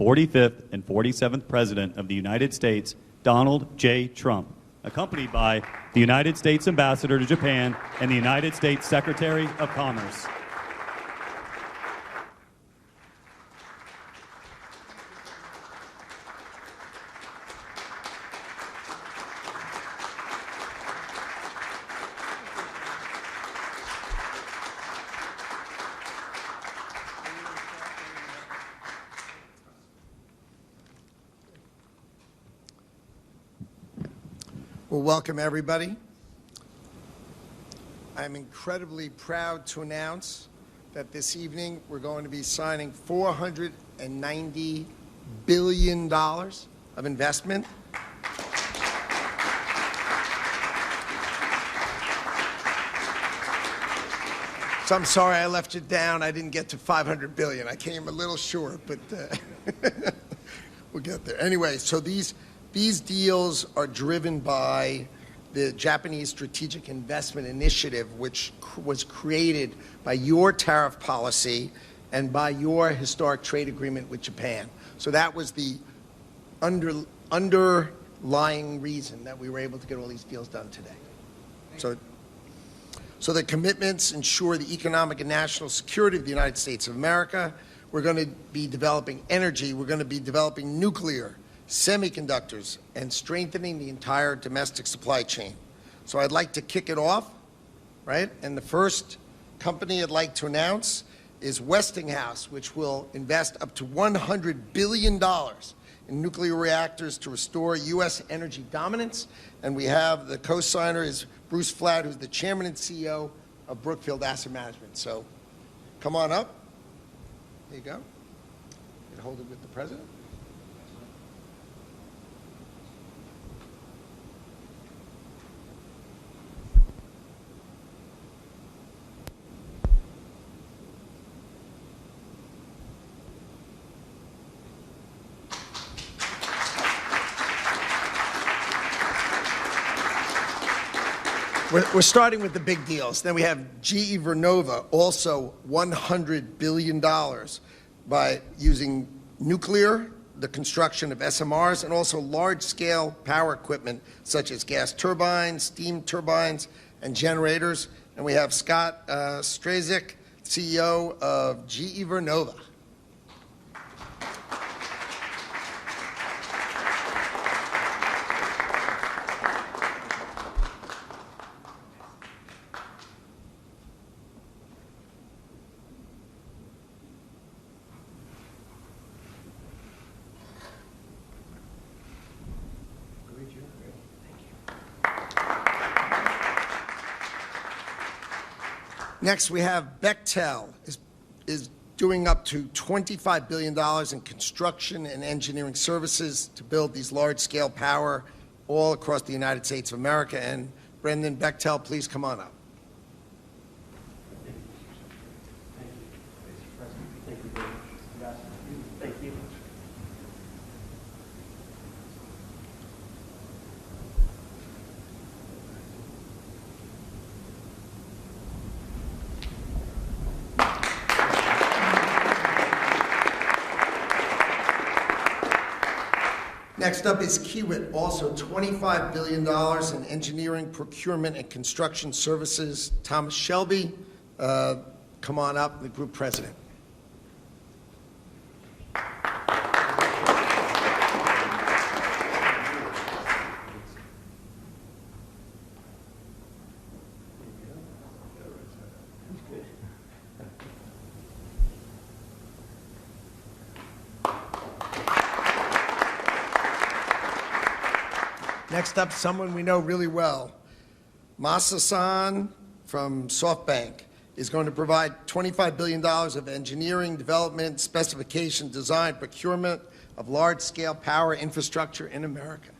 45th and 47th President of the United States, Donald J. Trump, accompanied by the United States Ambassador to Japan and the United States Secretary of Commerce. Well, welcome everybody. I'm incredibly proud to announce that this evening we're going to be signing $490 billion of investment. So I'm sorry I left you down. I didn't get to 500 billion. I came a little short, but we'll get there. Anyway, so these deals are driven by the Japanese Strategic Investment Initiative, which was created by your tariff policy and by your historic trade agreement with Japan. So that was the underlying reason that we were able to get all these deals done today. So the commitments ensure the economic and national security of the United States of America. We're going to be developing energy. We're going to be developing nuclear, semiconductors, and strengthening the entire domestic supply chain. So I'd like to kick it off, right? And the first company I'd like to announce is Westinghouse, which will invest up to $100 billion in nuclear reactors to restore U.S. energy dominance. And we have the co-signer is Bruce Flatt, who's the chairman and CEO of Brookfield Asset Management. So come on up. There you go. You can hold it with the president. We're starting with the big deals. Then we have GE Vernova, also $100 billion by using nuclear, the construction of SMRs, and also large-scale power equipment such as gas turbines, steam turbines, and generators. And we have Scott Strazik, CEO of GE Vernova. Next, we have Bechtel is doing up to $25 billion in construction and engineering services to build these large-scale power all across the United States of America. And Brendan Bechtel, please come on up. Thank you very much. Thank you. Next up is Kiewit, also $25 billion in engineering, procurement, and construction services. Thomas Shelby, come on up, the group president. Next up, someone we know really well. Masa-san from SoftBank is going to provide $25 billion of engineering, development, specification, design, procurement of large-scale power infrastructure in America.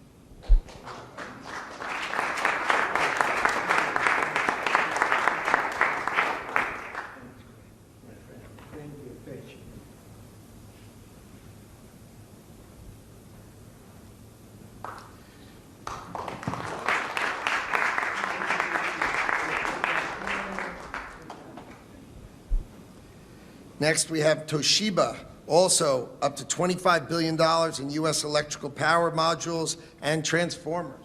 Next, we have Toshiba, Also, up to $25 billion in U.S. electrical power modules and transformers.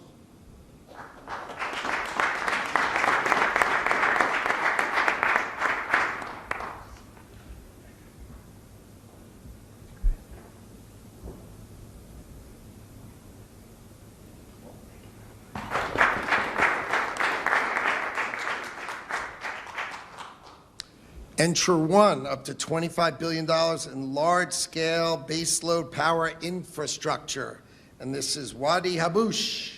Ensure One, up to $25 billion in large-scale baseload power infrastructure. And this is Wadi Haboush.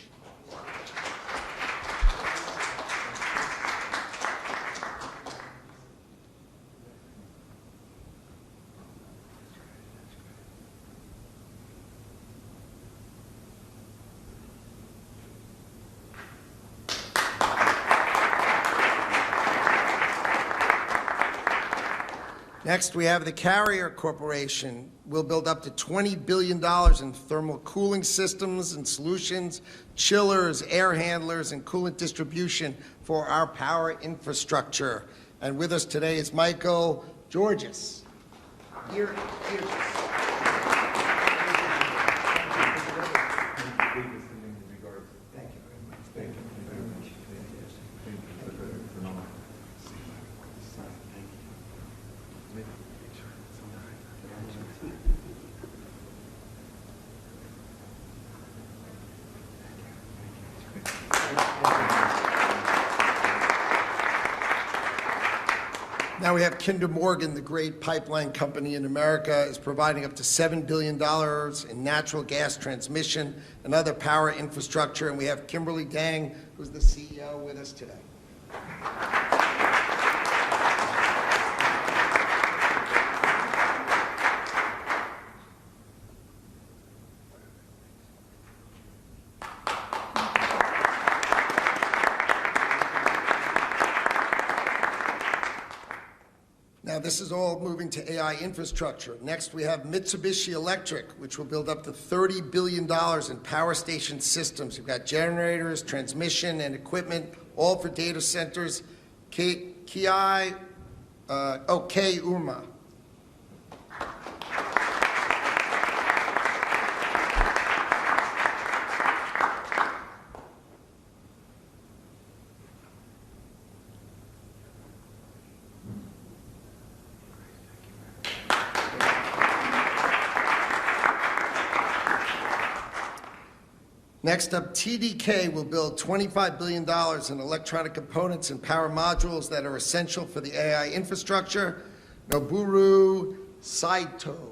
Next, we have the Carrier Corporation. We'll build up to $20 billion in thermal cooling systems and solutions, chillers, air handlers, and coolant distribution for our power infrastructure. And with us today is Michael Georges. Here. Now we have Kinder Morgan, the great pipeline company in America, is providing up to $7 billion in natural gas transmission and other power infrastructure. And we have Kimberly Dang, who's the CEO, with us today. Now, this is all moving to AI infrastructure. Next, we have Mitsubishi Electric, which will build up to $30 billion in power station systems. You've got generators, transmission, and equipment, all for data centers. K-UMA. Next up, TDK will build $25 billion in electronic components and power modules that are essential for the AI infrastructure. Noboru Saito.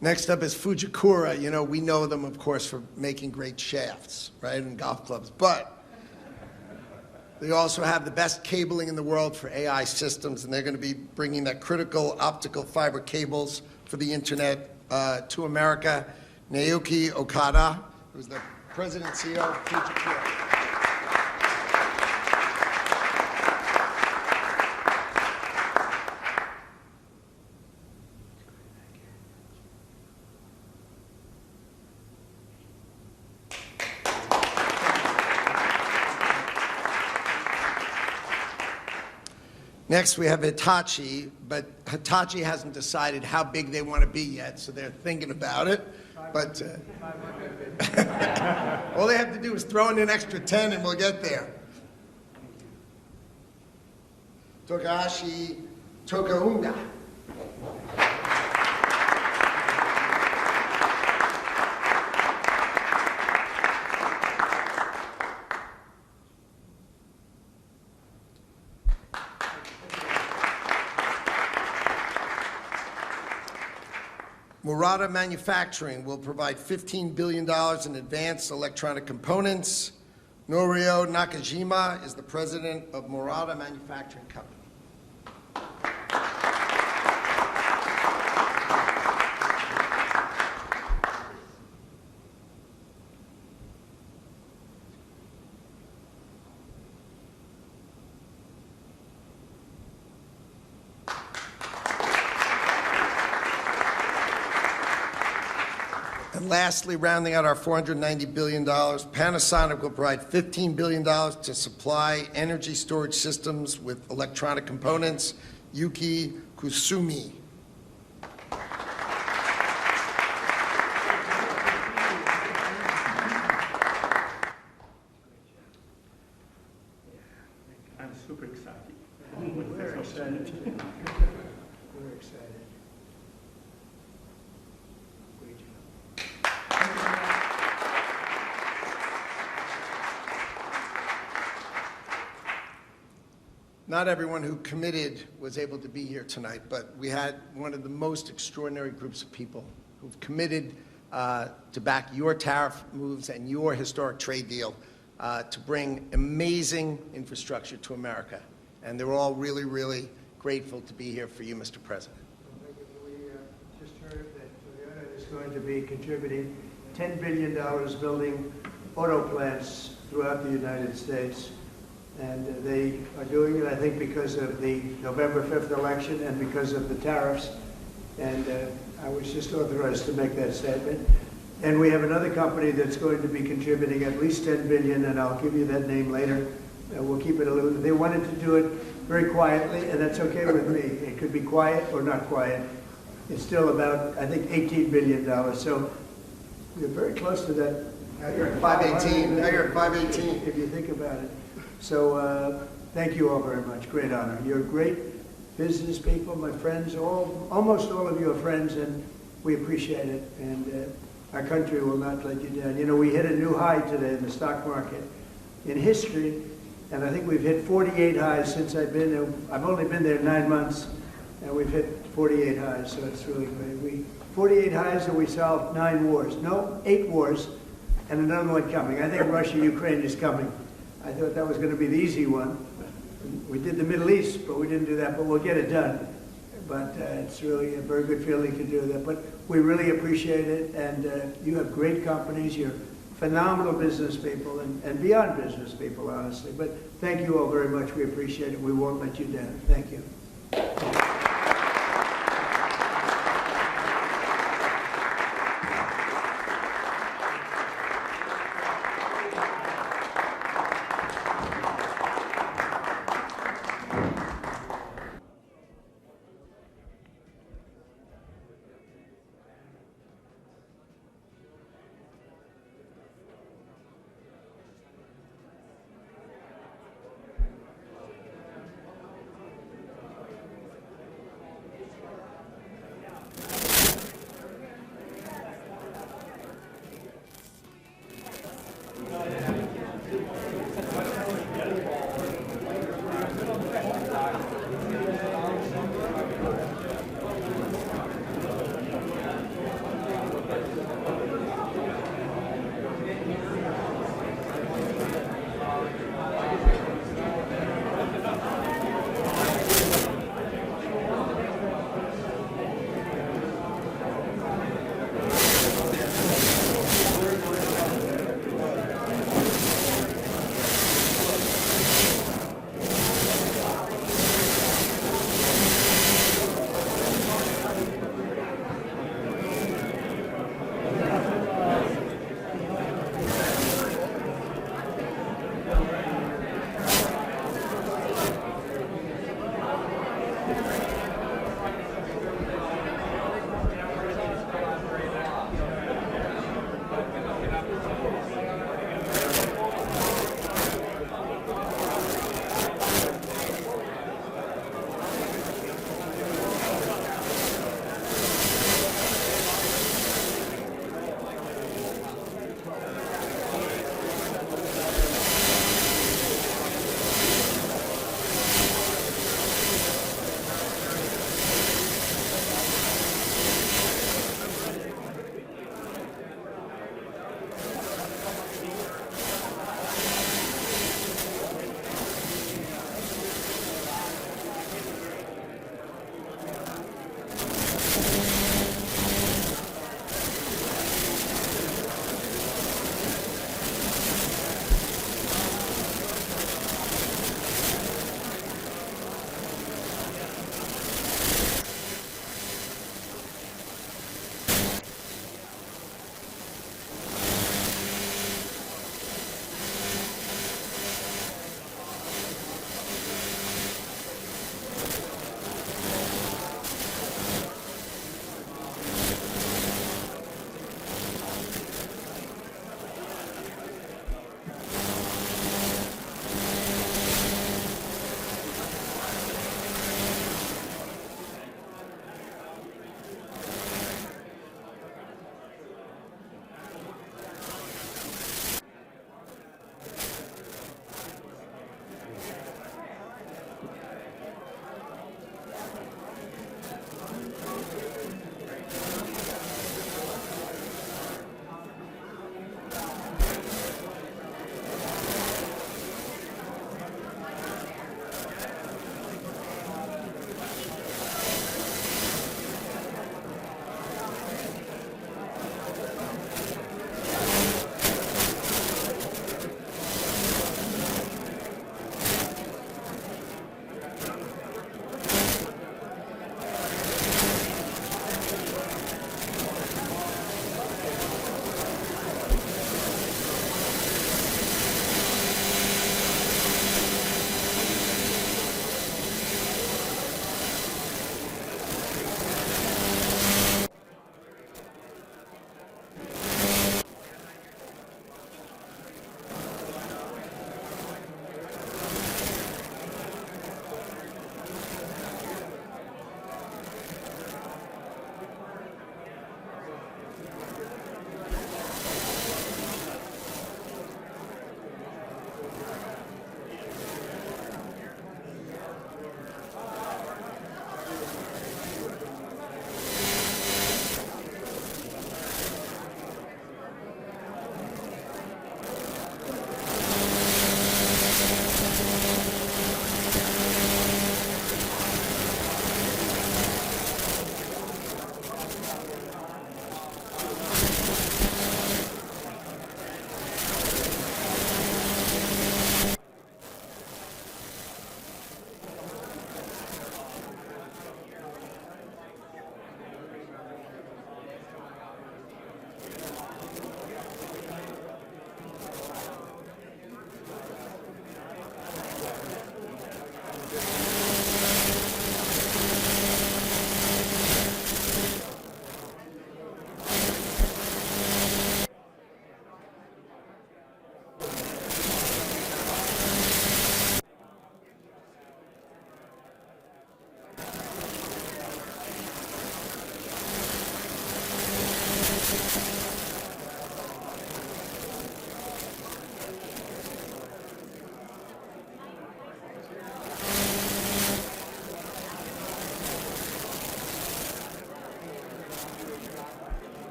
Next up is Fujikura. You know, we know them, of course, for making great shafts, right, and golf clubs. But they also have the best cabling in the world for AI systems, and they're going to be bringing that critical optical fiber cables for the internet to America. Naoki Okada, who's the president and CEO of Fujikura. Next, we have Hitachi, but Hitachi hasn't decided how big they want to be yet, so they're thinking about it. But all they have to do is throw in an extra 10 and we'll get there. Togashi Tokaunga. Murata Manufacturing will provide $15 billion in advanced electronic components. Norio Nakajima is the president of Murata Manufacturing Company. And lastly, rounding out our $490 billion, Panasonic will provide $15 billion to supply energy storage systems with electronic components. Yuki Kusumi. I'm super excited. We're excited. We're excited. Great job. Not everyone who committed was able to be here tonight, but we had one of the most extraordinary groups of people who've committed to back your tariff moves and your historic trade deal to bring amazing infrastructure to America. And they're all really, really grateful to be here for you, Mr. President. We just heard that Toyota is going to be contributing $10 billion building auto plants throughout the United States. And they are doing it, I think, because of the November 5th election and because of the tariffs. And I was just authorized to make that statement. And we have another company that's going to be contributing at least $10 billion, and I'll give you that name later. We'll keep it a little. They wanted to do it very quietly, and that's okay with me. It could be quiet or not quiet. It's still about, I think, $18 billion. So we're very close to that. Now you're at 518. Now you're at 518. If you think about it. So thank you all very much. Great honor. You're great business people, my friends. Almost all of you are friends, and we appreciate it. And our country will not let you down. You know, we hit a new high today in the stock market in history, and I think we've hit 48 highs since I've been there. I've only been there 9 months, and we've hit 48 highs, so it's really great. 48 highs, and we solved 9 wars. No, 8 wars, and another one coming. I think Russia-Ukraine is coming. I thought that was going to be the easy one. We did the Middle East, but we didn't do that, but we'll get it done. But it's really a very good feeling to do that. But we really appreciate it, and you have great companies. You're phenomenal business people and beyond business people, honestly. But thank you all very much. We appreciate it. We won't let you down. Thank you.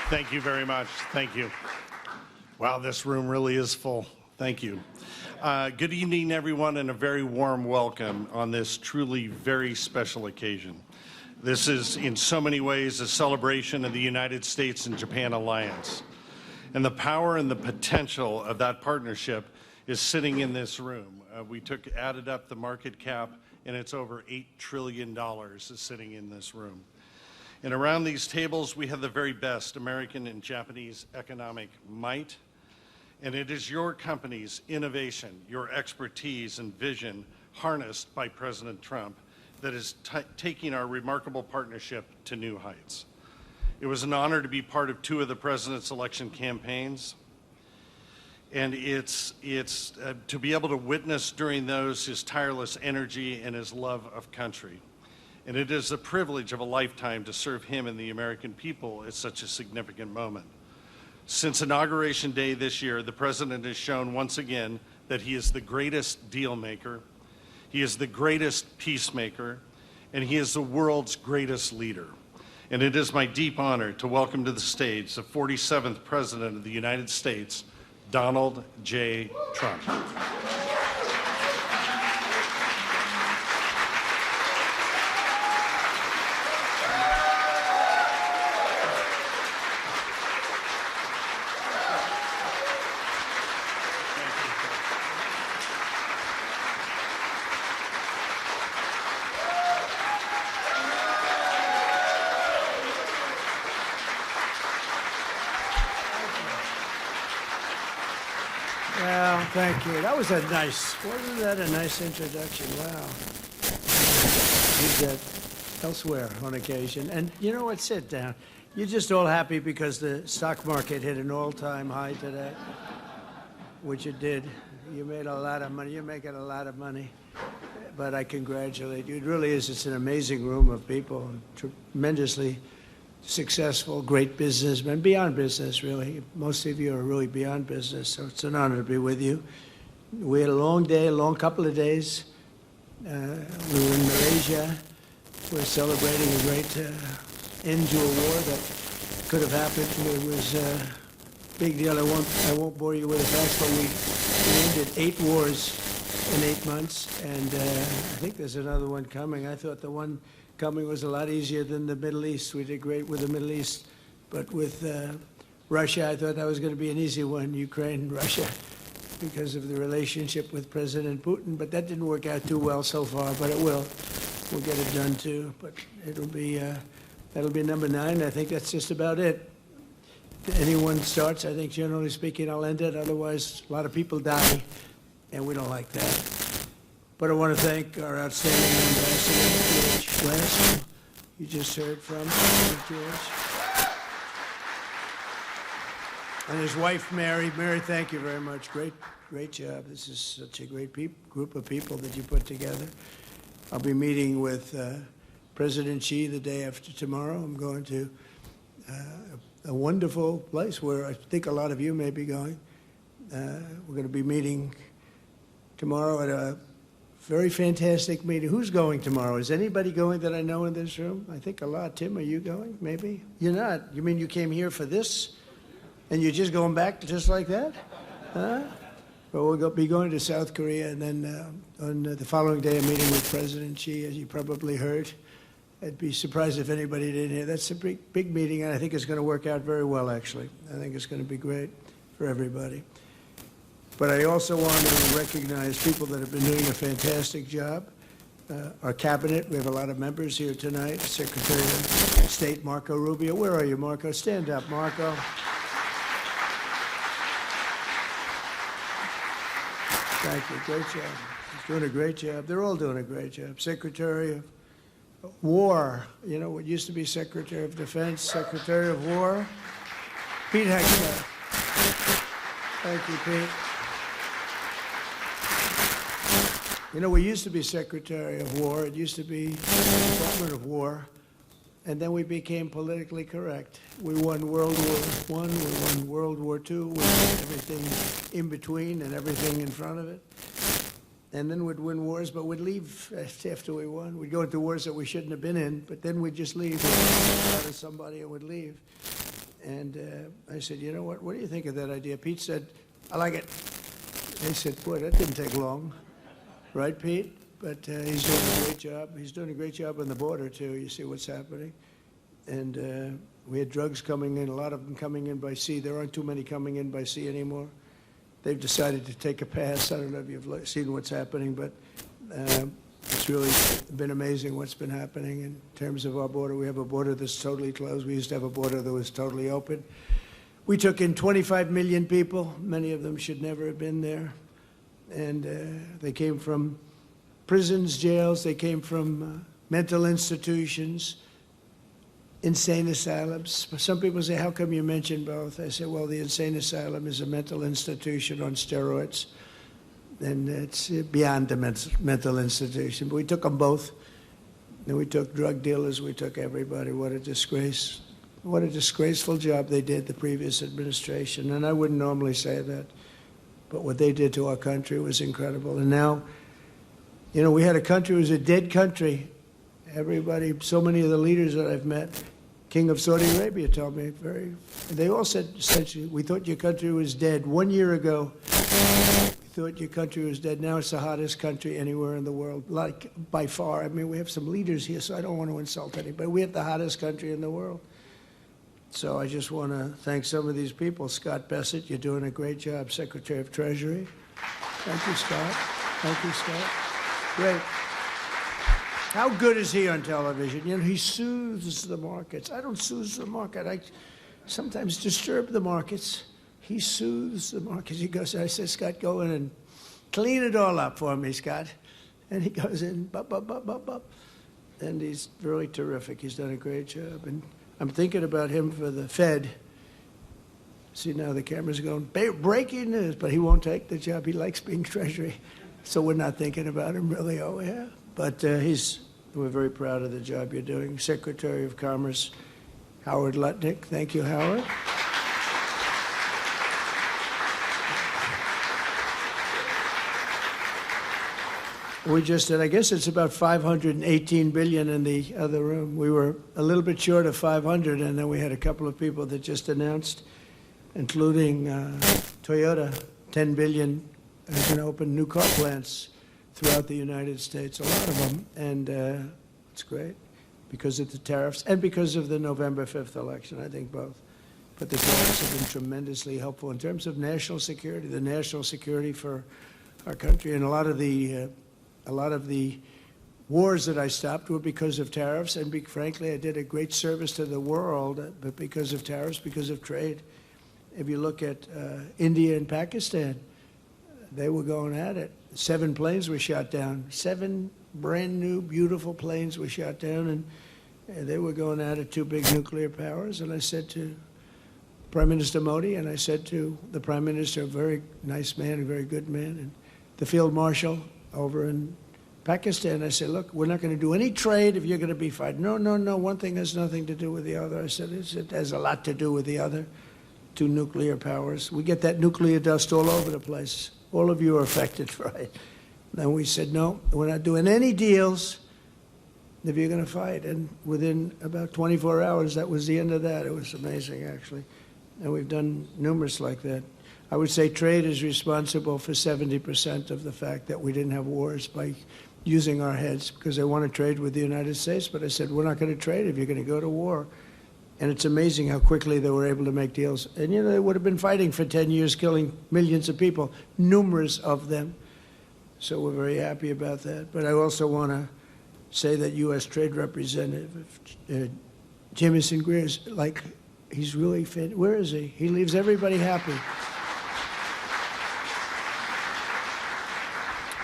Thank you very much. Thank you. Wow, this room really is full. Thank you. Good evening, everyone, and a very warm welcome on this truly very special occasion. This is, in so many ways, a celebration of the United States and Japan alliance. And the power and the potential of that partnership is sitting in this room. Added up the market cap, and it's over $8 trillion is sitting in this room. And around these tables, we have the very best American and Japanese economic might. And it is your company's innovation, your expertise and vision harnessed by President Trump that is taking our remarkable partnership to new heights. It was an honor to be part of 2 of the president's election campaigns. And it's to be able to witness during those his tireless energy and his love of country. And it is the privilege of a lifetime to serve him and the American people at such a significant moment. Since Inauguration Day this year, the President has shown once again that he is the greatest deal maker, he is the greatest peacemaker, and he is the world's greatest leader. And it is my deep honor to welcome to the stage the 47th President of the United States, Donald J. Trump. Well, thank you. That was wasn't that a nice introduction? Wow. Use that elsewhere on occasion. And you know what? Sit down. You're just all happy because the stock market hit an all-time high today, which it did. You made a lot of money. You're making a lot of money. But I congratulate you. It really is. It's an amazing room of people, tremendously successful, great businessmen, beyond business, really. Most of you are really beyond business, so it's an honor to be with you. We had a long day, a long couple of days. We were in Malaysia. We're celebrating a great end to a war that could have happened. It was a big deal. I won't bore you with the facts, but we ended 8 wars in 8 months, and I think there's another one coming. I thought the one coming was a lot easier than the Middle East. We did great with the Middle East, but with Russia, I thought that was going to be an easy one, Ukraine, Russia, because of the relationship with President Putin. But that didn't work out too well so far, but it will. We'll get it done too. But it'll be that'll be number 9. I think that's just about it. If anyone starts, I think generally speaking, I'll end it. Otherwise, a lot of people die, and we don't like that. But I want to thank our outstanding ambassador, George West, who you just heard from, George. And his wife, Mary. Mary, thank you very much. Great job. This is such a great group of people that you put together. I'll be meeting with President Xi the day after tomorrow. I'm going to a wonderful place where I think a lot of you may be going. We're going to be meeting tomorrow at a very fantastic meeting. Who's going tomorrow? Is anybody going that I know in this room? I think a lot. Tim, are you going? Maybe? You're not. You mean you came here for this? And you're just going back just like that? Huh? Well, we'll be going to South Korea, and then on the following day, a meeting with President Xi, as you probably heard. I'd be surprised if anybody didn't hear. That's a big meeting, and I think it's going to work out very well, actually. I think it's going to be great for everybody. But I also want to recognize people that have been doing a fantastic job. Our cabinet, we have a lot of members here tonight. Secretary of State Marco Rubio. Where are you, Marco? Stand up, Marco. Thank you. Great job. He's doing a great job. They're all doing a great job. Secretary of War, you know what used to be Secretary of Defense, Secretary of War, Pete Hegseth. Thank you, Pete. You know, we used to be Secretary of War. It used to be Department of War. And then we became politically correct. We won World War I, we won World War II, we won everything in between and everything in front of it. And then we'd win wars, but we'd leave after we won. We'd go into wars that we shouldn't have been in, but then we'd just leave. We'd out of somebody and would leave. And I said, you know what do you think of that idea? Pete said, I like it. They said, boy, that didn't take long. Right, Pete? But he's doing a great job. He's doing a great job on the border, too. You see what's happening. And we had drugs coming in, a lot of them coming in by sea. There aren't too many coming in by sea anymore. They've decided to take a pass. I don't know if you've seen what's happening, but it's really been amazing what's been happening in terms of our border. We have a border that's totally closed. We used to have a border that was totally open. We took in 25 million people. Many of them should never have been there. And they came from prisons, jails. They came from mental institutions, insane asylums. Some people say, how come you mention both? I say, well, the insane asylum is a mental institution on steroids. And it's beyond a mental institution. But we took them both. And we took drug dealers. We took everybody. What a disgrace. What a disgraceful job they did, the previous administration. And I wouldn't normally say that. But what they did to our country was incredible. And now, you know, we had a country, it was a dead country. Everybody, so many of the leaders that I've met, King of Saudi Arabia told me, they all said, essentially, we thought your country was dead. 1 year ago, we thought your country was dead. Now it's the hottest country anywhere in the world, like by far. I mean, we have some leaders here, so I don't want to insult anybody. We have the hottest country in the world. So I just want to thank some of these people. Scott Bessent, you're doing a great job, Secretary of Treasury. Thank you, Scott. Thank you, Scott. Great. How good is he on television? You know, he soothes the markets. I don't soothe the market. I sometimes disturb the markets. He soothes the markets. He goes, I said, Scott, go in and clean it all up for me, Scott. And he goes in, bop, bop, bop, bop, bop. And he's really terrific. He's done a great job. And I'm thinking about him for the Fed. See, now the camera's going, breaking news, but he won't take the job. He likes being Treasury. So we're not thinking about him really, oh yeah. But we're very proud of the job you're doing. Secretary of Commerce, Howard Lutnick. Thank you, Howard. We just did, I guess it's about 518 billion in the other room. We were a little bit short of 500, and then we had a couple of people that just announced, including Toyota, 10 billion are going to open new car plants throughout the United States, a lot of them, and it's great because of the tariffs and because of the November 5th election, I think both. But the tariffs have been tremendously helpful in terms of national security, the national security for our country, and a lot of the wars that I stopped were because of tariffs, and frankly, I did a great service to the world, but because of tariffs, because of trade. If you look at India and Pakistan, they were going at it. 7 planes were shot down. 7 brand new, beautiful planes were shot down, and they were going at it, 2 big nuclear powers. And I said to Prime Minister Modi, and I said to the Prime Minister, a very nice man, a very good man, and the Field Marshal over in Pakistan, I said, look, we're not going to do any trade if you're going to be fighting. No, no, no, one thing has nothing to do with the other. I said, it has a lot to do with the other. 2 nuclear powers. We get that nuclear dust all over the place. All of you are affected, right? And we said, no, we're not doing any deals if you're going to fight. And within about 24 hours, that was the end of that. It was amazing, actually. And we've done numerous like that. I would say trade is responsible for 70% of the fact that we didn't have wars by using our heads, because they want to trade with the United States. But I said, we're not going to trade if you're going to go to war. And it's amazing how quickly they were able to make deals. And, you know, they would have been fighting for 10 years, killing millions of people, numerous of them. So we're very happy about that. But I also want to say that U.S. Trade Representative Jamieson Greer is like, he's really fit. Where is he? He leaves everybody happy.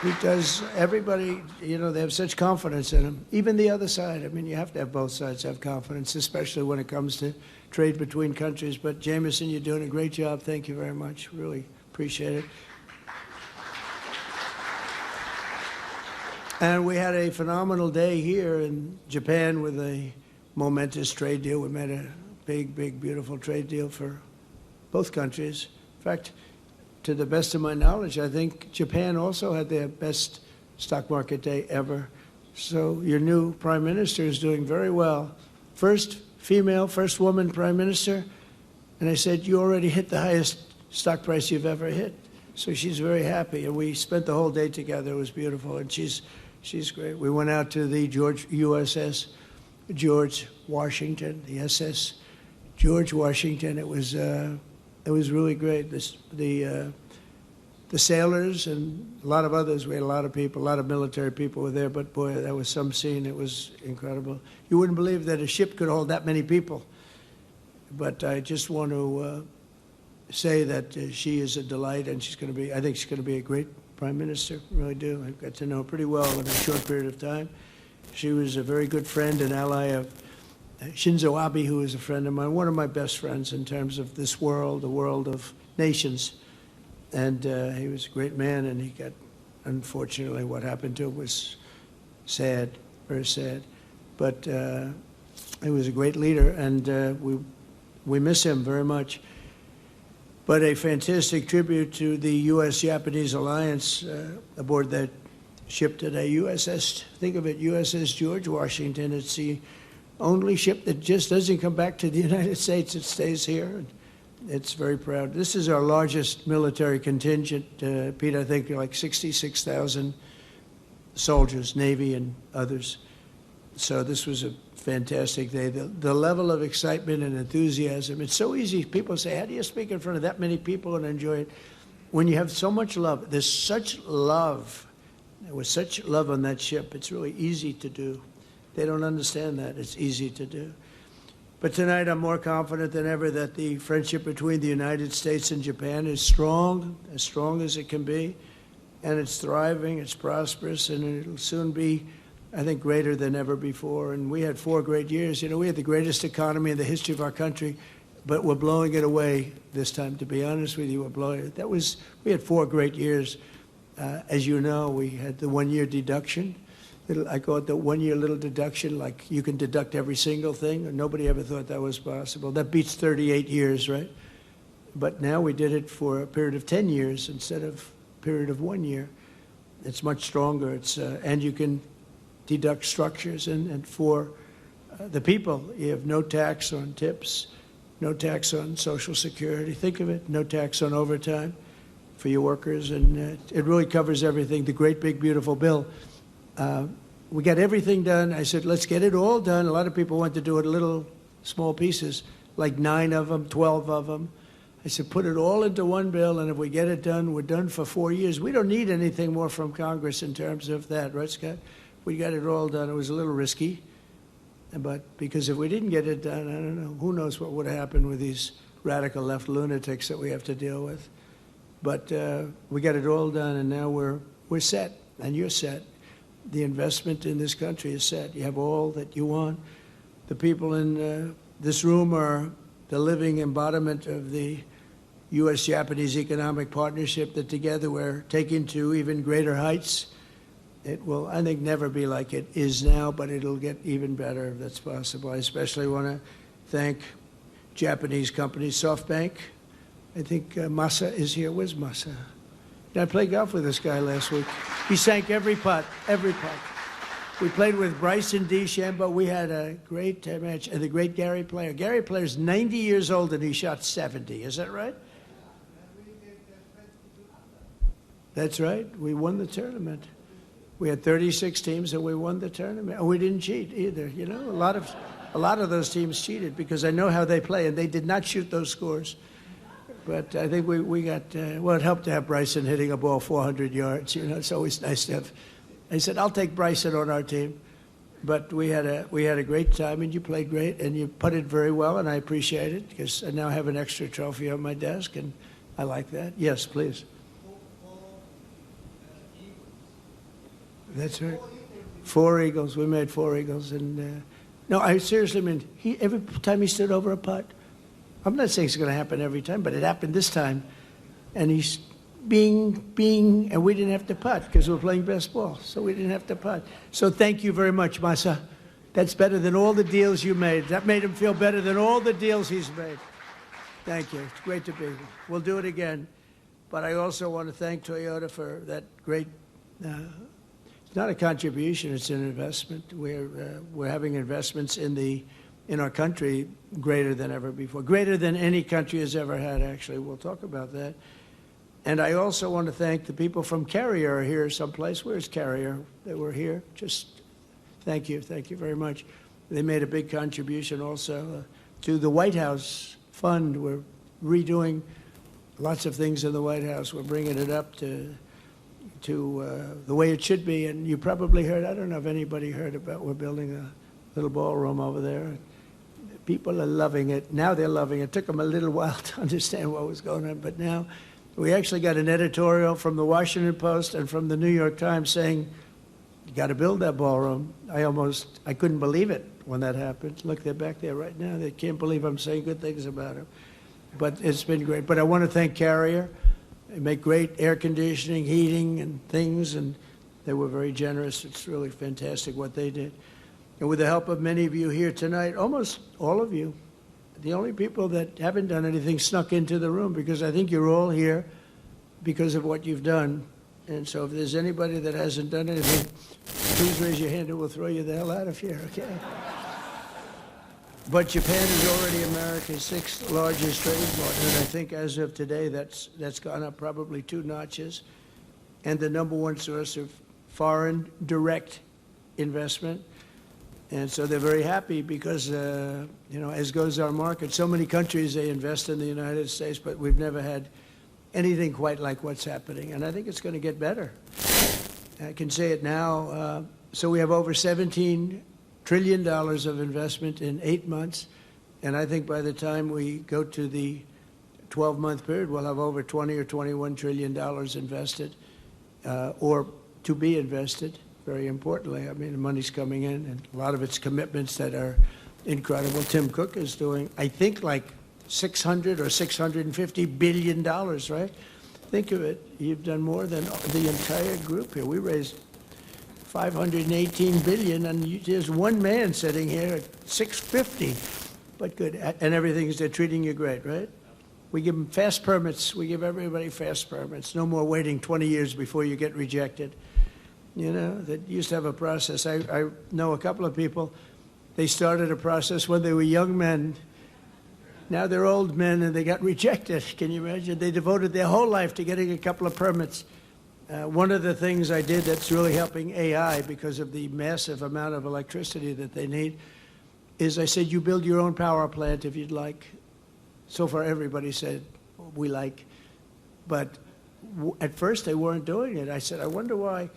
Because everybody, you know, they have such confidence in him. Even the other side. I mean, you have to have both sides have confidence, especially when it comes to trade between countries. But Jamieson, you're doing a great job. Thank you very much. Really appreciate it. And we had a phenomenal day here in Japan with a momentous trade deal. We made a big, big, beautiful trade deal for both countries. In fact, to the best of my knowledge, I think Japan also had their best stock market day ever. So your new prime minister is doing very well. First female, first woman prime minister, And I said, you already hit the highest stock price you've ever hit. So she's very happy. And we spent the whole day together. It was beautiful. And she's great. We went out to the USS George Washington, the SS George Washington. It was really great. The sailors and a lot of others, we had a lot of people, a lot of military people were there, but boy, that was some scene. It was incredible. You wouldn't believe that a ship could hold that many people. But I just want to say that she is a delight, and I think she's going to be a great prime minister, I really do. I've got to know her pretty well in a short period of time. She was a very good friend and ally of Shinzo Abe, who is a friend of mine, one of my best friends in terms of this world, the world of nations. And he was a great man, and he got, unfortunately, what happened to him was sad, very sad. But he was a great leader, and we miss him very much. But a fantastic tribute to the U.S.-Japanese alliance aboard that ship today, think of it, USS George Washington. It's the only ship that just doesn't come back to the United States. It stays here. It's very proud. This is our largest military contingent, Pete, I think like 66,000 soldiers, Navy and others. So this was a fantastic day. The level of excitement and enthusiasm, it's so easy. People say, how do you speak in front of that many people and enjoy it? When you have so much love, there's such love. There was such love on that ship. It's really easy to do. They don't understand that. It's easy to do. But tonight I'm more confident than ever that the friendship between the United States and Japan is strong as it can be, and it's thriving, it's prosperous, and it'll soon be, I think, greater than ever before. And we had 4 great years. You know, we had the greatest economy in the history of our country, but we're blowing it away this time, to be honest with you. We're blowing it. We had 4 great years. As you know, we had the 1-year deduction. I call it the 1-year little deduction, like you can deduct every single thing. Nobody ever thought that was possible. That beats 38 years, right? But now we did it for a period of 10 years instead of a period of 1 year. It's much stronger. And you can deduct structures. And for the people, you have no tax on tips, no tax on Social Security. Think of it, no tax on overtime for your workers. And it really covers everything. The great, big, beautiful bill. We got everything done. I said, let's get it all done. A lot of people want to do it in little small pieces, like 9 of them, 12 of them. I said, put it all into one bill, and if we get it done, we're done for 4 years. We don't need anything more from Congress in terms of that, right, Scott? We got it all done. It was a little risky, but because if we didn't get it done, I don't know, who knows what would happen with these radical left lunatics that we have to deal with. But we got it all done, and now we're set, and you're set. The investment in this country is set. You have all that you want. The people in this room are the living embodiment of the U.S.-Japanese economic partnership that together we're taking to even greater heights. It will, I think, never be like it is now, but it'll get even better if that's possible. I especially want to thank Japanese companies, SoftBank. I think Masa is here. Where's Masa? I played golf with this guy last week. He sank every putt, every putt. We played with Bryson DeChambeau. We had a great match. And the great Gary Player. Gary Player's 90 years old, and he shot 70. Is that right? That's right. We won the tournament. We had 36 teams, and we won the tournament. And we didn't cheat either. You know, a lot of those teams cheated because I know how they play, and they did not shoot those scores. But I think we got, well, it helped to have Bryson hitting a ball 400 yards. You know, it's always nice to have. I said, I'll take Bryson on our team. But we had a great time, and you played great, and you putted very well, and I appreciate it because I now have an extra trophy on my desk, and I like that. Yes, please. That's right. 4 eagles. We made 4 eagles. And no, I seriously mean, every time he stood over a putt, I'm not saying it's going to happen every time, but it happened this time. And he's bing, and we didn't have to putt because we're playing best ball. So we didn't have to putt. So thank you very much, Masa. That's better than all the deals you made. That made him feel better than all the deals he's made. Thank you. It's great to be here. We'll do it again. But I also want to thank Toyota for that great, it's not a contribution, it's an investment. We're having investments in the in our country greater than ever before, greater than any country has ever had, actually. We'll talk about that. And I also want to thank the people from Carrier are here someplace. Where's Carrier? They were here. Just thank you very much. They made a big contribution also to the White House fund. We're redoing lots of things in the White House. We're bringing it up to the way it should be. And you probably heard, I don't know if anybody heard about, we're building a little ballroom over there. People are loving it. Now they're loving it. It took them a little while to understand what was going on, but now we actually got an editorial from the Washington Post and from the New York Times saying, you got to build that ballroom. I couldn't believe it when that happened. Look, they're back there right now. They can't believe I'm saying good things about it. But it's been great. But I want to thank Carrier. They make great air conditioning, heating, and things, and they were very generous. It's really fantastic what they did. And with the help of many of you here tonight, almost all of you, the only people that haven't done anything snuck into the room, because I think you're all here because of what you've done. And so if there's anybody that hasn't done anything, please raise your hand and we'll throw you the hell out of here, okay? But Japan is already America's 6th largest trading partner, and I think as of today, that's gone up probably 2 notches, and the #1 source of foreign direct investment. And so they're very happy because, as goes our market, so many countries, they invest in the United States, but we've never had anything quite like what's happening. And I think it's going to get better. I can say it now. So we have over $17 trillion of investment in 8 months. And I think by the time we go to the 12-month period, we'll have over $20 or $21 trillion invested or to be invested. Very importantly, I mean, the money's coming in, and a lot of it's commitments that are incredible. Tim Cook is doing, I think, like $600 or $650 billion, right? Think of it. You've done more than the entire group here. We raised $518 billion, and there's one man sitting here at $650. But good, and everything's, they're treating you great, right? We give them fast permits. We give everybody fast permits. No more waiting 20 years before you get rejected. You know, that used to have a process. I know a couple of people, they started a process when they were young men. Now they're old men and they got rejected. Can you imagine? They devoted their whole life to getting a couple of permits. One of the things I did that's really helping AI because of the massive amount of electricity that they need is I said, you build your own power plant if you'd like. So far everybody said, we like. But at first they weren't doing it. I said, I wonder why.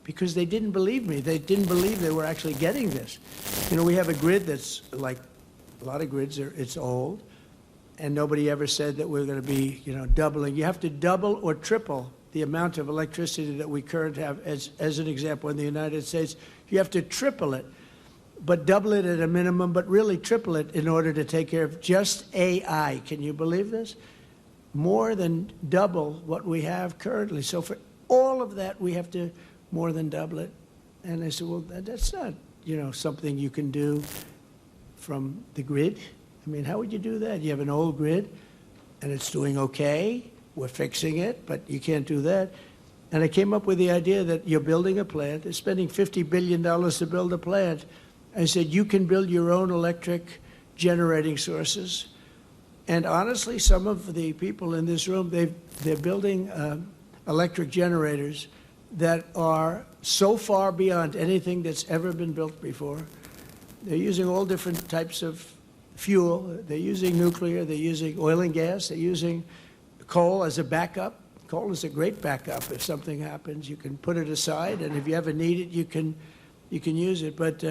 Because they didn't believe me. They didn't believe they were actually getting this. You know, we have a grid that's like a lot of grids, it's old, and nobody ever said that we're going to be, doubling. You have to double or triple the amount of electricity that we currently have. As an example, in the United States, you have to triple it, but double it at a minimum, but really triple it in order to take care of just AI. Can you believe this? More than double what we have currently. So for all of that, we have to more than double it. And I said, well, that's not, something you can do from the grid. I mean, how would you do that? You have an old grid, and it's doing okay. We're fixing it, but you can't do that. And I came up with the idea that you're building a plant. They're spending $50 billion to build a plant. I said, you can build your own electric generating sources. And honestly, some of the people in this room, they're building electric generators that are so far beyond anything that's ever been built before. They're using all different types of fuel. They're using nuclear. They're using oil and gas. They're using coal as a backup. Coal is a great backup. If something happens, you can put it aside, and if you ever need it, you can use it. But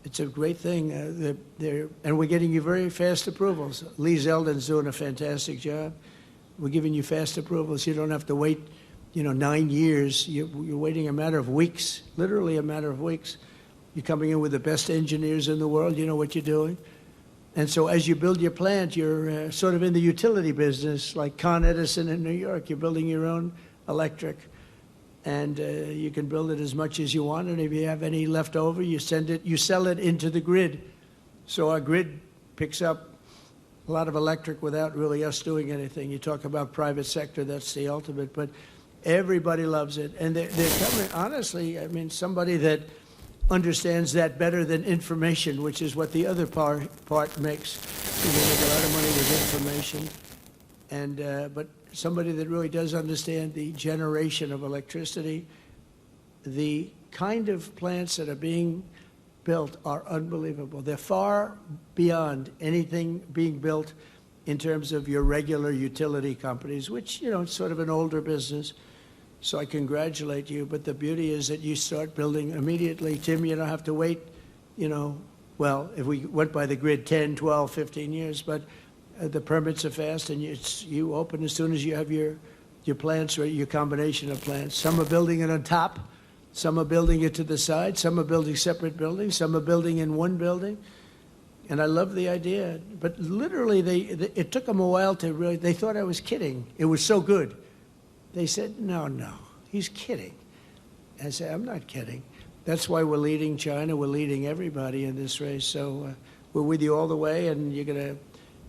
it's a great thing. And we're getting you very fast approvals. Lee Zeldin's doing a fantastic job. We're giving you fast approvals. You don't have to wait 9 years. You're waiting a matter of weeks, literally a matter of weeks. You're coming in with the best engineers in the world. You know what you're doing. And so as you build your plant, you're sort of in the utility business, like Con Edison in New York. You're building your own electric, and you can build it as much as you want. And if you have any left over, you sell it into the grid. So our grid picks up a lot of electric without really us doing anything. You talk about private sector, that's the ultimate. But everybody loves it. And they're coming, honestly, I mean, somebody that understands that better than information, which is what the other part makes. You make a lot of money with information, and but somebody that really does understand the generation of electricity, the kind of plants that are being built are unbelievable. They're far beyond anything being built in terms of your regular utility companies, which, it's sort of an older business. So I congratulate you, but the beauty is that you start building immediately. Tim, you don't have to wait, well, if we went by the grid, 10, 12, 15 years, but the permits are fast, and you open as soon as you have your plants or your combination of plants. Some are building it on top, some are building it to the side, some are building separate buildings, some are building in one building. And I love the idea, but literally it took them a while to really, they thought I was kidding. It was so good. They said, no, he's kidding. I said, I'm not kidding. That's why we're leading China. We're leading everybody in this race. So we're with you all the way, and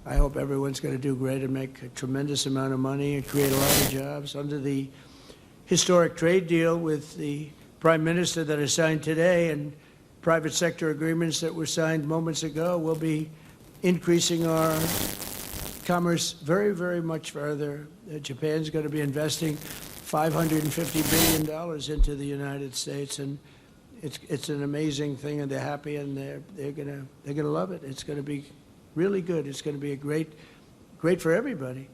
I hope everyone's going to do great and make a tremendous amount of money and create a lot of jobs. Under the historic trade deal with the Prime Minister that is signed today and private sector agreements that were signed moments ago, we'll be increasing our commerce very, very much further. Japan's going to be investing $550 billion into the United States, and it's an amazing thing, and they're happy, and they're gonna love it. It's going to be really good. It's going to be a great for everybody.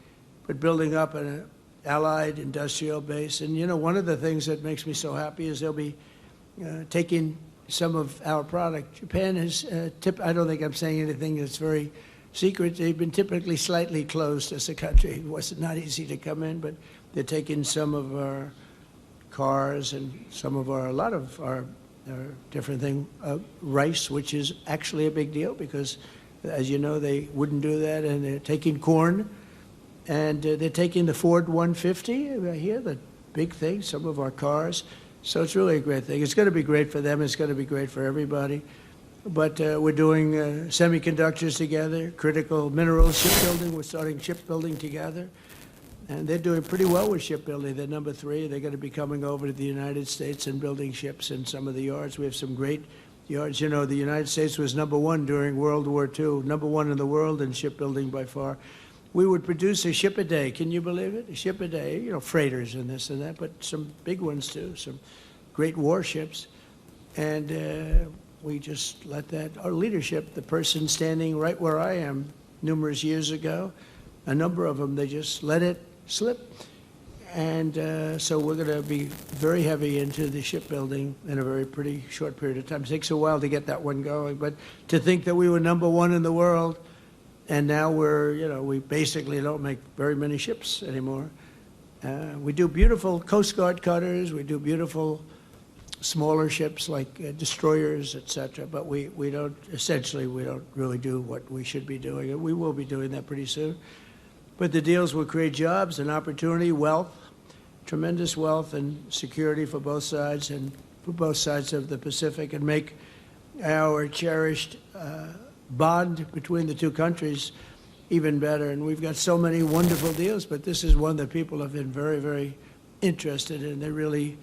But building up an allied industrial base, and one of the things that makes me so happy is they'll be taking some of our product. Japan has I don't think I'm saying anything that's very secret. They've been typically slightly closed as a country. It was not easy to come in, but they're taking some of our cars and a lot of our different thing, rice, which is actually a big deal because, as you know, they wouldn't do that. And they're taking corn, and they're taking the Ford 150 right here, the big thing, some of our cars. So it's really a great thing. It's going to be great for them. It's going to be great for everybody. But we're doing semiconductors together, critical minerals, shipbuilding. We're starting shipbuilding together. And they're doing pretty well with shipbuilding. They're number 3. They're going to be coming over to the United States and building ships in some of the yards. We have some great yards. The United States was number 1 during World War II, number 1 in the world in shipbuilding by far. We would produce a ship a day. Can you believe it? A ship a day, freighters and this and that, but some big ones too, some great warships. And we just let that, our leadership, the person standing right where I am numerous years ago, a number of them, they just let it slip. And so we're going to be very heavy into the shipbuilding in a very pretty short period of time. It takes a while to get that one going, but to think that we were number 1 in the world, and now we basically don't make very many ships anymore. We do beautiful Coast Guard cutters, we do beautiful smaller ships like destroyers, etc. But we don't really do what we should be doing. And we will be doing that pretty soon. But the deals will create jobs and opportunity, wealth, tremendous wealth and security for both sides and for both sides of the Pacific, and make our cherished bond between the two countries even better. And we've got so many wonderful deals, but this is one that people have been very, very interested in. They really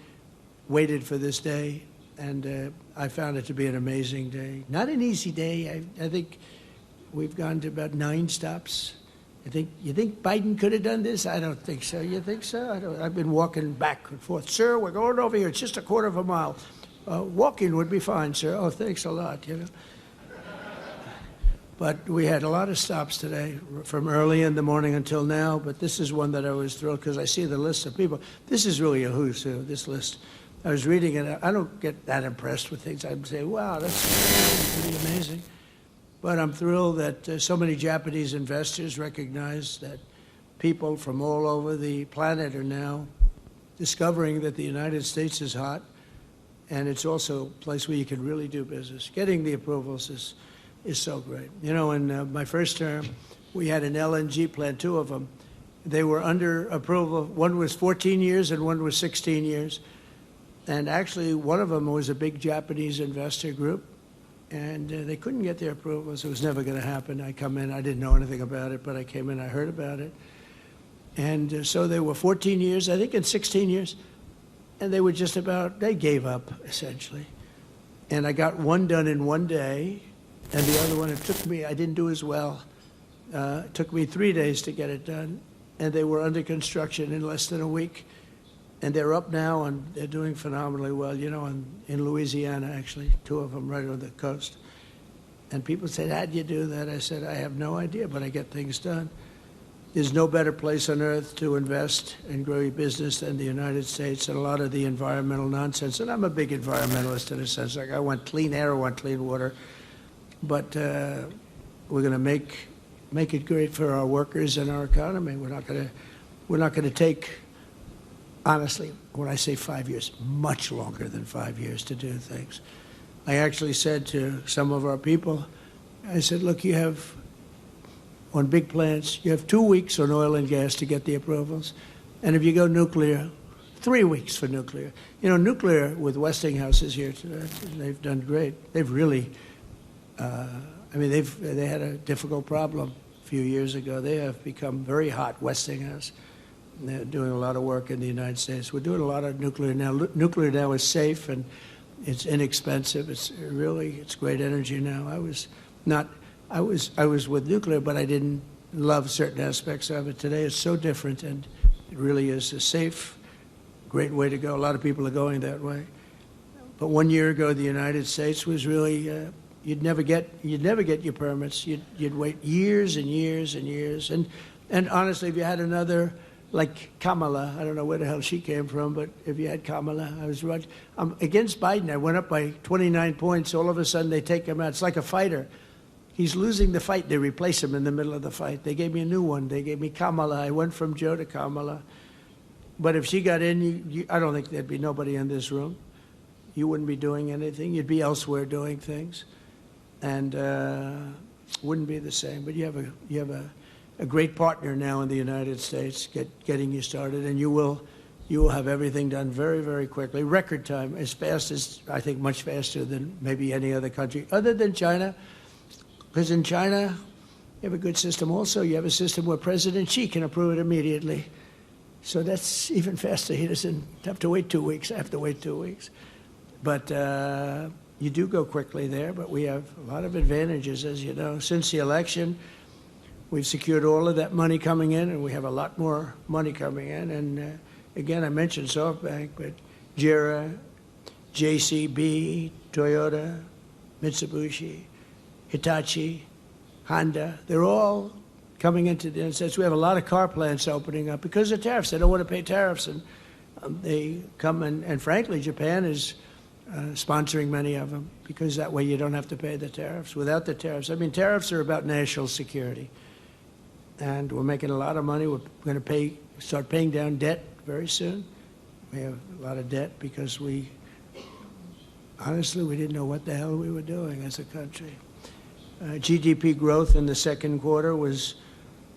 waited for this day, and I found it to be an amazing day. Not an easy day. I think we've gone to about 9 stops. You think Biden could have done this? I don't think so. You think so? I've been walking back and forth. Sir, we're going over here. It's just a quarter of a mile. Walking would be fine, sir. Oh, thanks a lot, But we had a lot of stops today, from early in the morning until now. But this is one that I was thrilled because I see the list of people. This is really a who's who, this list. I was reading it. I don't get that impressed with things. I'd say, wow, that's pretty amazing. But I'm thrilled that so many Japanese investors recognize that people from all over the planet are now discovering that the United States is hot, and it's also a place where you can really do business. Getting the approvals is so great. In my first term, we had an LNG plant, 2 of them. They were under approval. One was 14 years and one was 16 years. And actually, one of them was a big Japanese investor group, and they couldn't get their approvals. It was never going to happen. I come in, I didn't know anything about it, but I came in, I heard about it. And so they were 14 years, I think, and 16 years, and they were they gave up, essentially. And I got one done in one day, and the other one, I didn't do as well. It took me 3 days to get it done, and they were under construction in less than a week. And they're up now, and they're doing phenomenally well, in Louisiana, actually, 2 of them right on the coast. And people said, how'd you do that? I said, I have no idea, but I get things done. There's no better place on earth to invest and grow your business than the United States, and a lot of the environmental nonsense. And I'm a big environmentalist in a sense. Like, I want clean air, I want clean water. But we're going to make it great for our workers and our economy. We're not going to take, honestly, when I say 5 years, much longer than 5 years to do things. I actually said to some of our people, I said, look, you have, on big plants, you have 2 weeks on oil and gas to get the approvals. And if you go nuclear, 3 weeks for nuclear. Nuclear with Westinghouse is here today. They've done great. They've really, they had a difficult problem a few years ago. They have become very hot, Westinghouse. And they're doing a lot of work in the United States. We're doing a lot of nuclear now. Nuclear now is safe and it's inexpensive. It's great energy now. I was with nuclear, but I didn't love certain aspects of it. Today it's so different, and it really is a safe, great way to go. A lot of people are going that way. But 1 year ago, the United States was really, you'd never get your permits. You'd wait years and years and years. And honestly, if you had another, like Kamala, I don't know where the hell she came from, but if you had Kamala, I was right. Against Biden, I went up by 29 points. All of a sudden, they take him out. It's like a fighter. He's losing the fight. They replace him in the middle of the fight. They gave me a new one. They gave me Kamala. I went from Joe to Kamala. But if she got in, I don't think there'd be nobody in this room. You wouldn't be doing anything. You'd be elsewhere doing things. And wouldn't be the same. But you have a great partner now in the United States getting you started. And you will have everything done very, very quickly. Record time, as fast as, I think, much faster than maybe any other country, other than China. Because in China, you have a good system also. You have a system where President Xi can approve it immediately. So that's even faster. He doesn't have to wait 2 weeks. I have to wait 2 weeks. But you do go quickly there, but we have a lot of advantages, as you know. Since the election, we've secured all of that money coming in, and we have a lot more money coming in. And again, I mentioned SoftBank, but JERA, JCB, Toyota, Mitsubishi, Hitachi, Honda, they're all coming into the United States. We have a lot of car plants opening up because of tariffs. They don't want to pay tariffs, and they come, and frankly, Japan is sponsoring many of them because that way you don't have to pay the tariffs. Without the tariffs, tariffs are about national security, and we're making a lot of money. We're going to start paying down debt very soon. We have a lot of debt because honestly, we didn't know what the hell we were doing as a country. GDP growth in the second quarter was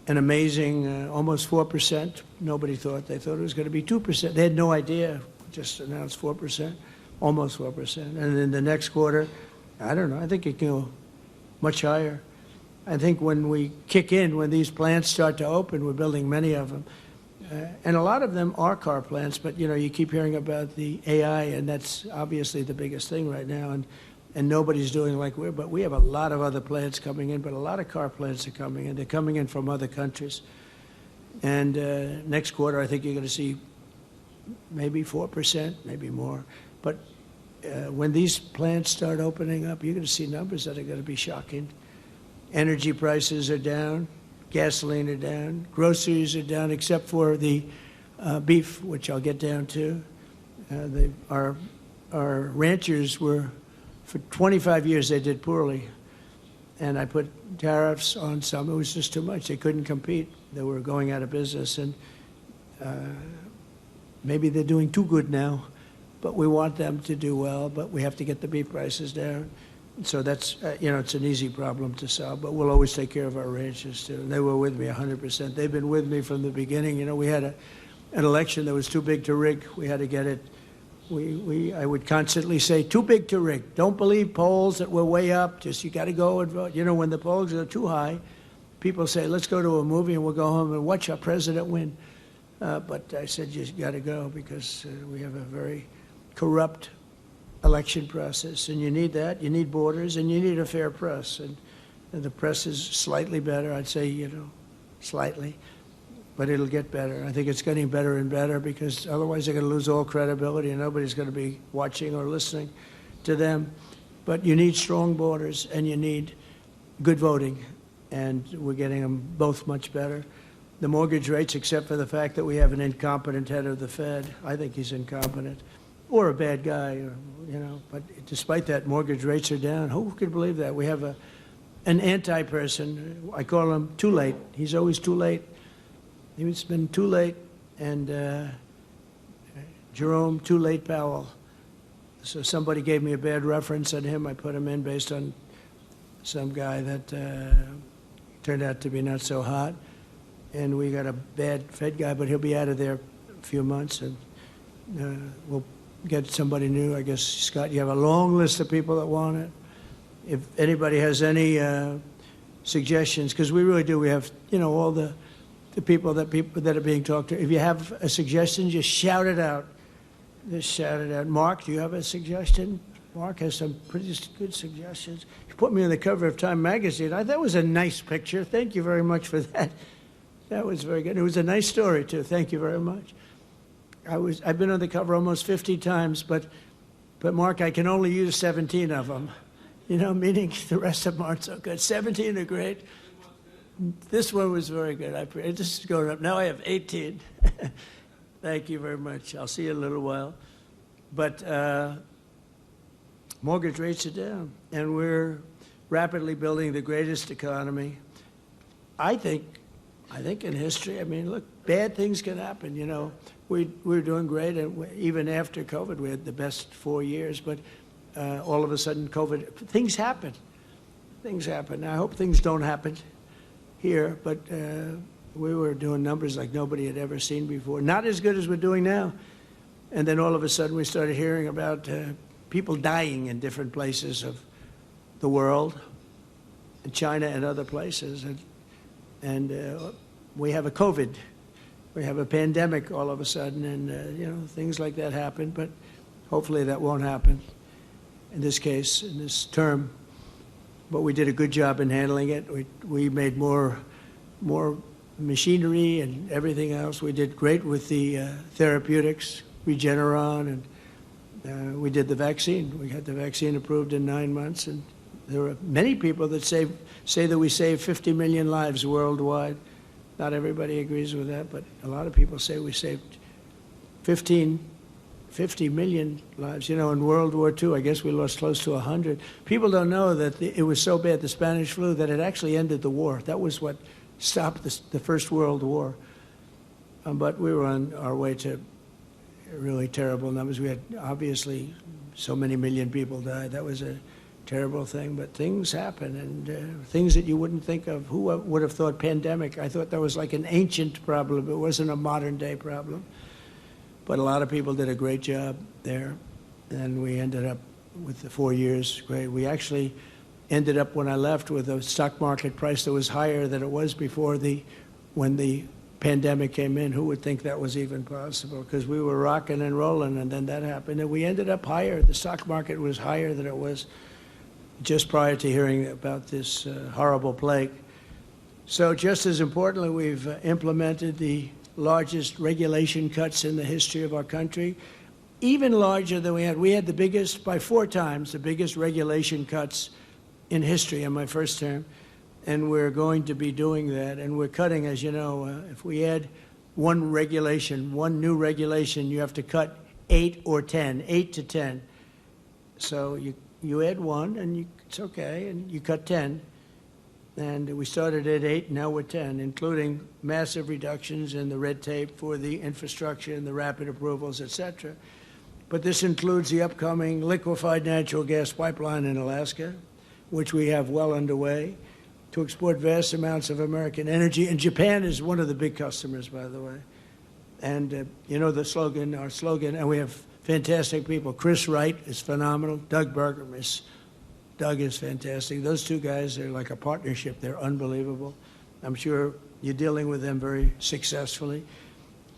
an amazing almost 4%. Nobody thought. They thought it was going to be 2%. They had no idea. Just announced 4%, almost 4%. And in the next quarter, I don't know. I think it can go much higher. I think when we kick in, when these plants start to open, we're building many of them. And a lot of them are car plants, but, you keep hearing about the AI, and that's obviously the biggest thing right now. And nobody's doing like but we have a lot of other plants coming in, but a lot of car plants are coming in. They're coming in from other countries. And next quarter, I think you're going to see maybe 4%, maybe more. But when these plants start opening up, you're going to see numbers that are going to be shocking. Energy prices are down. Gasoline are down. Groceries are down, except for the beef, which I'll get down to. Our ranchers were, for 25 years, they did poorly. And I put tariffs on some. It was just too much. They couldn't compete. They were going out of business. And maybe they're doing too good now. But we want them to do well. But we have to get the beef prices down. So that's, it's an easy problem to solve. But we'll always take care of our ranchers, too. And they were with me 100%. They've been with me from the beginning. We had an election that was too big to rig. We had to get it. I would constantly say, too big to rig. Don't believe polls that we're way up. Just, you got to go and vote. When the polls are too high, people say, let's go to a movie and we'll go home and watch our president win. But I said, you got to go because we have a very corrupt election process, and you need that. You need borders, and you need a fair press. And the press is slightly better, I'd say, slightly, but it'll get better. I think it's getting better and better because otherwise they're going to lose all credibility and nobody's going to be watching or listening to them. But you need strong borders and you need good voting, and we're getting them both much better. The mortgage rates, except for the fact that we have an incompetent head of the Fed, I think he's incompetent, or a bad guy, but despite that, mortgage rates are down. Who could believe that? We have an anti-person. I call him too late. He's always too late. He's been too late, and Jerome Too Late Powell. So somebody gave me a bad reference on him. I put him in based on some guy that turned out to be not so hot. And we got a bad Fed guy, but he'll be out of there a few months, and we'll get somebody new. I guess, Scott, you have a long list of people that want it. If anybody has any suggestions, because we really do, we have, all the people that are being talked to. If you have a suggestion, just shout it out. Just shout it out. Mark, do you have a suggestion? Mark has some pretty good suggestions. He put me on the cover of Time magazine. That was a nice picture. Thank you very much for that. That was very good. It was a nice story, too. Thank you very much. I've been on the cover almost 50 times, but Mark, I can only use 17 of them. Meaning the rest of them aren't so good. 17 are great. This one was very good. This is going up. Now I have 18. Thank you very much. I'll see you in a little while. But mortgage rates are down, and we're rapidly building the greatest economy, I think in history. I mean, look, bad things can happen. We're doing great, and even after COVID, we had the best 4 years. But all of a sudden, COVID, things happen. Things happen. Now, I hope things don't happen here, but we were doing numbers like nobody had ever seen before. Not as good as we're doing now. And then all of a sudden, we started hearing about people dying in different places of the world, in China and other places. And we have a COVID. We have a pandemic all of a sudden, and things like that happen. But hopefully that won't happen in this case, in this term. But we did a good job in handling it. We made more machinery and everything else. We did great with the therapeutics, Regeneron, and we did the vaccine. We had the vaccine approved in 9 months, and there are many people that say that we saved 50 million lives worldwide. Not everybody agrees with that, but a lot of people say we saved 50 million lives. In World War II, I guess we lost close to 100. People don't know that it was so bad, the Spanish flu, that it actually ended the war. That was what stopped the First World War. But we were on our way to really terrible numbers. We had, obviously, so many million people died. That was a terrible thing, but things happen, and things that you wouldn't think of. Who would have thought pandemic? I thought that was like an ancient problem. It wasn't a modern-day problem. But a lot of people did a great job there, and we ended up with the 4 years great. We actually ended up, when I left, with a stock market price that was higher than it was before when the pandemic came in. Who would think that was even possible? Because we were rocking and rolling, and then that happened, and we ended up higher. The stock market was higher than it was just prior to hearing about this horrible plague. So just as importantly, we've implemented the largest regulation cuts in the history of our country, even larger than we had. We had the biggest, by 4 times, the biggest regulation cuts in history in my first term, and we're going to be doing that. And we're cutting, as you know, if we add one new regulation, you have to cut 8 or 10, 8 to 10. So you add one, and it's okay, and you cut 10. And we started at 8, now we're 10, including massive reductions in the red tape for the infrastructure and the rapid approvals, et cetera. But this includes the upcoming liquefied natural gas pipeline in Alaska, which we have well underway, to export vast amounts of American energy. And Japan is one of the big customers, by the way. And the slogan, our slogan, and we have fantastic people. Chris Wright is phenomenal. Doug is fantastic. Those 2 guys are like a partnership. They're unbelievable. I'm sure you're dealing with them very successfully.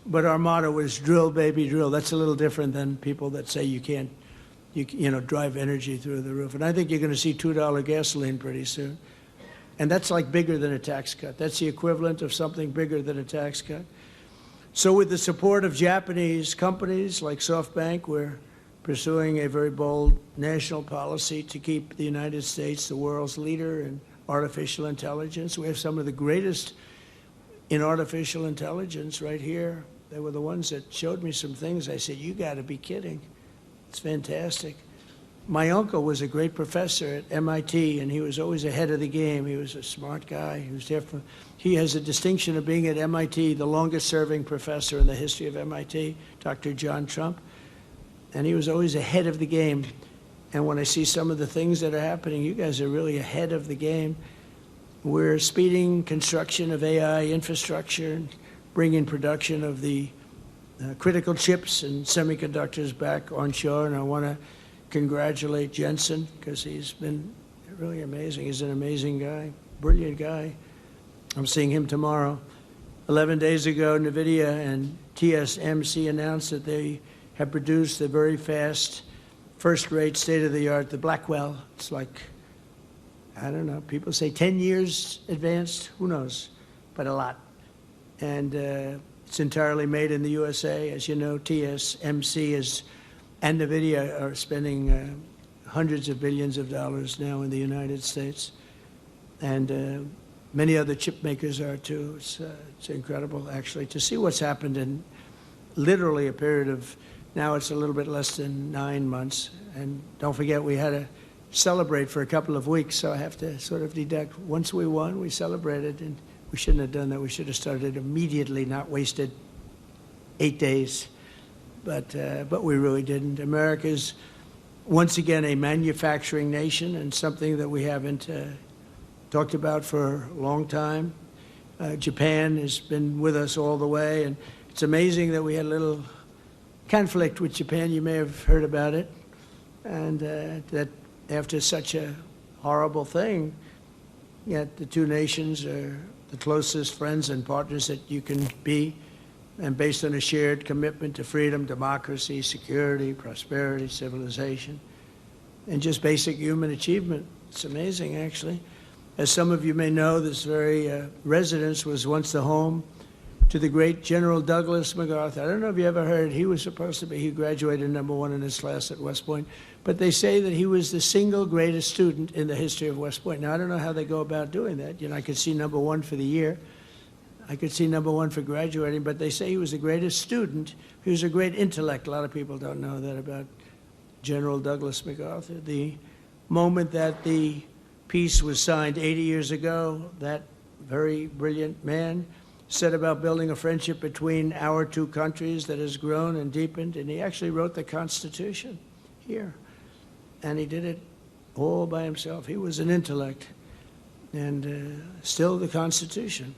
But our motto is drill, baby, drill. That's a little different than people that say you can't drive energy through the roof. And I think you're going to see $2 gasoline pretty soon. And that's like bigger than a tax cut. That's the equivalent of something bigger than a tax cut. So with the support of Japanese companies like SoftBank, we're pursuing a very bold national policy to keep the United States the world's leader in artificial intelligence. We have some of the greatest in artificial intelligence right here. They were the ones that showed me some things. I said, you got to be kidding. It's fantastic. My uncle was a great professor at MIT, and he was always ahead of the game. He was a smart guy. He has a distinction of being at MIT, the longest-serving professor in the history of MIT, Dr. John Trump. And he was always ahead of the game. And when I see some of the things that are happening, you guys are really ahead of the game. We're speeding construction of AI infrastructure, bringing production of the critical chips and semiconductors back onshore. And I want to congratulate Jensen, because he's been really amazing. He's an amazing guy, brilliant guy. I'm seeing him tomorrow. 11 days ago, NVIDIA and TSMC announced that they have produced the very fast, first-rate, state-of-the-art, the Blackwell. It's like, I don't know, people say 10 years advanced, who knows, but a lot. And it's entirely made in the USA. As you know, TSMC and NVIDIA are spending hundreds of billions of dollars now in the United States. And many other chip makers are too. It's incredible, actually, to see what's happened in literally a period of, now it's a little bit less than 9 months. And don't forget, we had to celebrate for a couple of weeks, so I have to sort of deduct. Once we won, we celebrated, and we shouldn't have done that. We should have started immediately, not wasted 8 days. But we really didn't. America's, once again, a manufacturing nation, and something that we haven't talked about for a long time. Japan has been with us all the way, and it's amazing that we had a little conflict with Japan. You may have heard about it, and that after such a horrible thing, yet the two nations are the closest friends and partners that you can be, and based on a shared commitment to freedom, democracy, security, prosperity, civilization, and just basic human achievement. It's amazing, actually. As some of you may know, this very residence was once the home to the great General Douglas MacArthur. I don't know if you ever heard, he graduated #1 in his class at West Point, but they say that he was the single greatest student in the history of West Point. Now, I don't know how they go about doing that. I could see #1 for the year. I could see #1 for graduating, but they say he was the greatest student. He was a great intellect. A lot of people don't know that about General Douglas MacArthur. The moment that the peace was signed 80 years ago, that very brilliant man set about building a friendship between our two countries that has grown and deepened, and he actually wrote the Constitution here. And he did it all by himself. He was an intellect, and still the Constitution.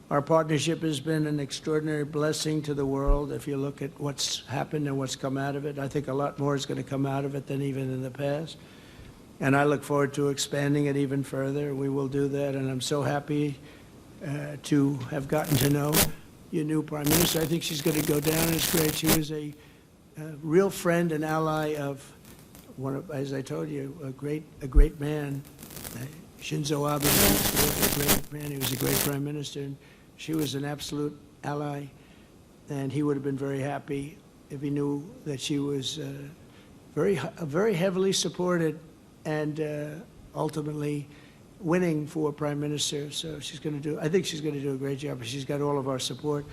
Our partnership has been an extraordinary blessing to the world. If you look at what's happened and what's come out of it, I think a lot more is going to come out of it than even in the past. And I look forward to expanding it even further. We will do that, and I'm so happy to have gotten to know your new Prime Minister. I think she's going to go down as great. She was a real friend and ally of one of, as I told you, a great man. Shinzo Abe was a great man. He was a great Prime Minister, and she was an absolute ally. And he would have been very happy if he knew that she was very heavily supported and ultimately winning for Prime Minister. So I think she's going to do a great job. She's got all of our support.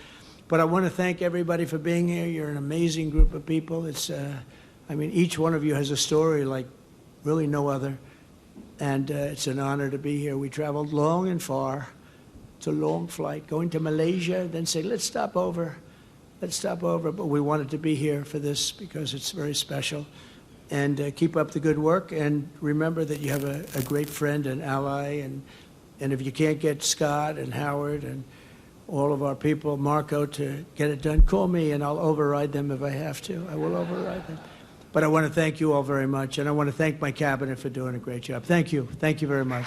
But I want to thank everybody for being here. You're an amazing group of people. Each one of you has a story like really no other. And it's an honor to be here. We traveled long and far. It's a long flight, going to Malaysia, then say, let's stop over. But we wanted to be here for this because it's very special. And keep up the good work, and remember that you have a great friend and ally, and if you can't get Scott and Howard and all of our people, Marco, to get it done, call me and I'll override them if I have to. I will override them. But I want to thank you all very much, and I want to thank my cabinet for doing a great job. Thank you. Thank you very much.